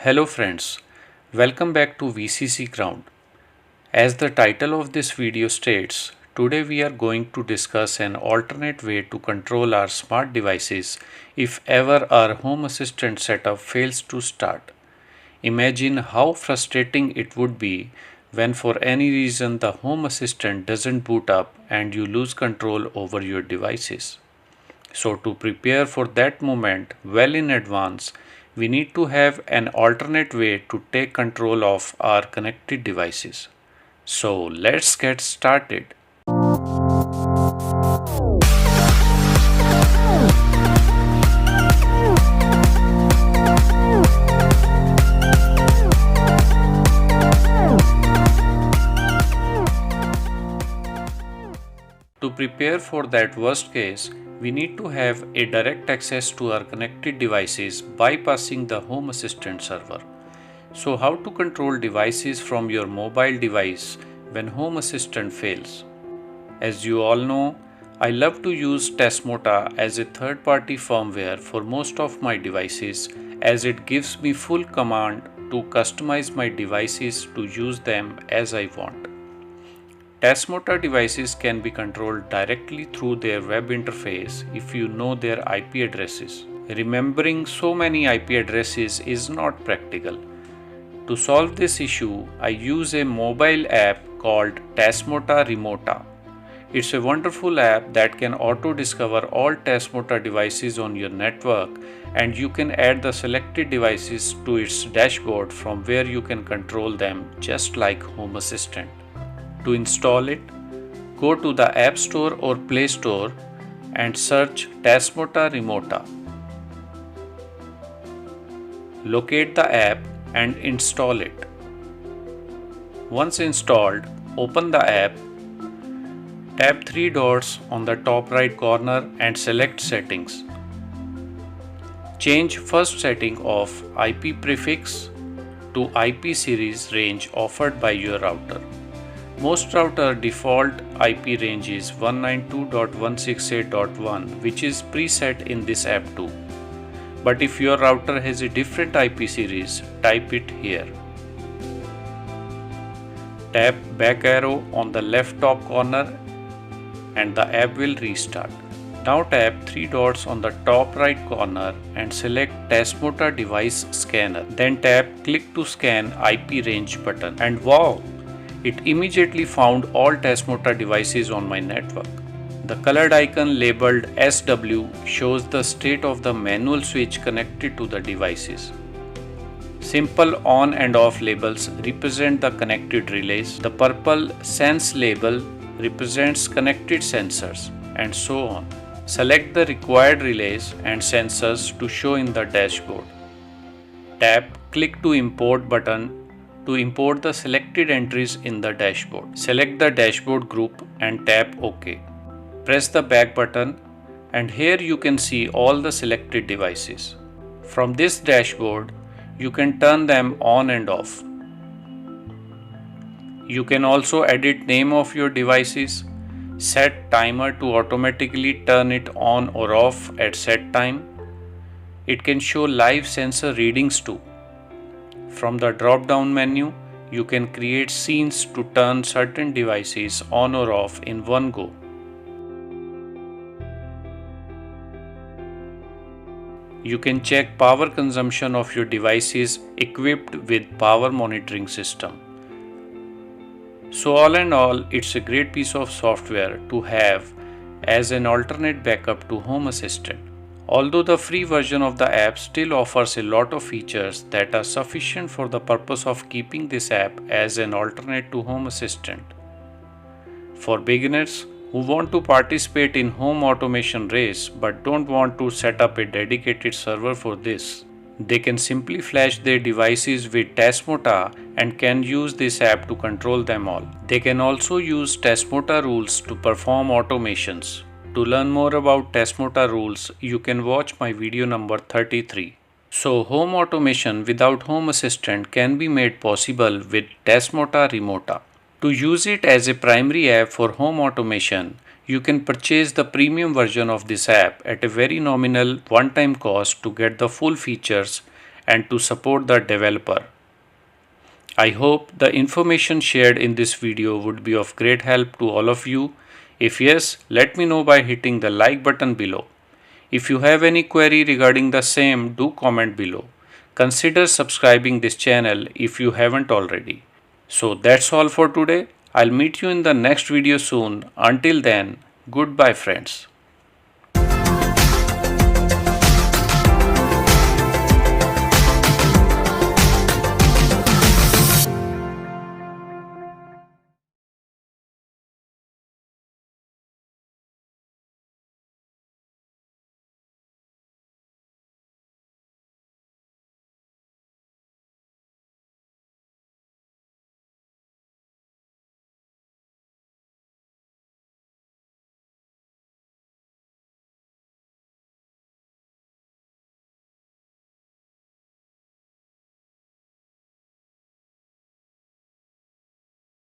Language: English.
Hello friends, welcome back to VCC Ground. As the title of this video states, today we are going to discuss an alternate way to control our smart devices if ever our home assistant setup fails to start. Imagine how frustrating it would be when for any reason the home assistant doesn't boot up and you lose control over your devices. So to prepare for that moment well in advance, we need to have an alternate way to take control of our connected devices. So let's get started. To prepare for that worst case, we need to have a direct access to our connected devices bypassing the Home Assistant server. So how to control devices from your mobile device when Home Assistant fails? As you all know, I love to use Tasmota as a third-party firmware for most of my devices as it gives me full command to customize my devices to use them as I want. Tasmota devices can be controlled directly through their web interface if you know their IP addresses. Remembering so many IP addresses is not practical. To solve this issue, I use a mobile app called Tasmota Remota. It's a wonderful app that can auto-discover all Tasmota devices on your network, and you can add the selected devices to its dashboard from where you can control them just like Home Assistant. To install it, go to the App Store or Play Store and search Tasmota Remota. Locate the app and install it. Once installed, open the app, tap three dots on the top right corner and select Settings. Change first setting of IP prefix to IP series range offered by your router. Most router default IP range is 192.168.1, which is preset in this app too. But if your router has a different IP series, type it here. Tap back arrow on the left top corner and the app will restart. Now tap three dots on the top right corner and select Tasmota device scanner. Then tap click to scan IP range button, and wow! It immediately found all Tasmota devices on my network. The colored icon labeled SW shows the state of the manual switch connected to the devices. Simple on and off labels represent the connected relays. The purple Sense label represents connected sensors, and so on. Select the required relays and sensors to show in the dashboard. Tap Click to Import button to import the selected entries in the dashboard. Select the dashboard group and tap OK. Press the back button and here you can see all the selected devices. From this dashboard, you can turn them on and off. You can also edit name of your devices, set timer to automatically turn it on or off at set time. It can show live sensor readings too. From the drop-down menu, you can create scenes to turn certain devices on or off in one go. You can check power consumption of your devices equipped with power monitoring system. So all in all, it's a great piece of software to have as an alternate backup to Home Assistant. Although the free version of the app still offers a lot of features that are sufficient for the purpose of keeping this app as an alternate to Home Assistant. For beginners who want to participate in home automation race but don't want to set up a dedicated server for this, they can simply flash their devices with Tasmota and can use this app to control them all. They can also use Tasmota rules to perform automations. To learn more about Tasmota rules, you can watch my video number 33. So home automation without Home Assistant can be made possible with Tasmota Remota. To use it as a primary app for home automation, you can purchase the premium version of this app at a very nominal one-time cost to get the full features and to support the developer. I hope the information shared in this video would be of great help to all of you. If yes, let me know by hitting the like button below. If you have any query regarding the same, do comment below. Consider subscribing this channel if you haven't already. So that's all for today. I'll meet you in the next video soon. Until then, goodbye friends.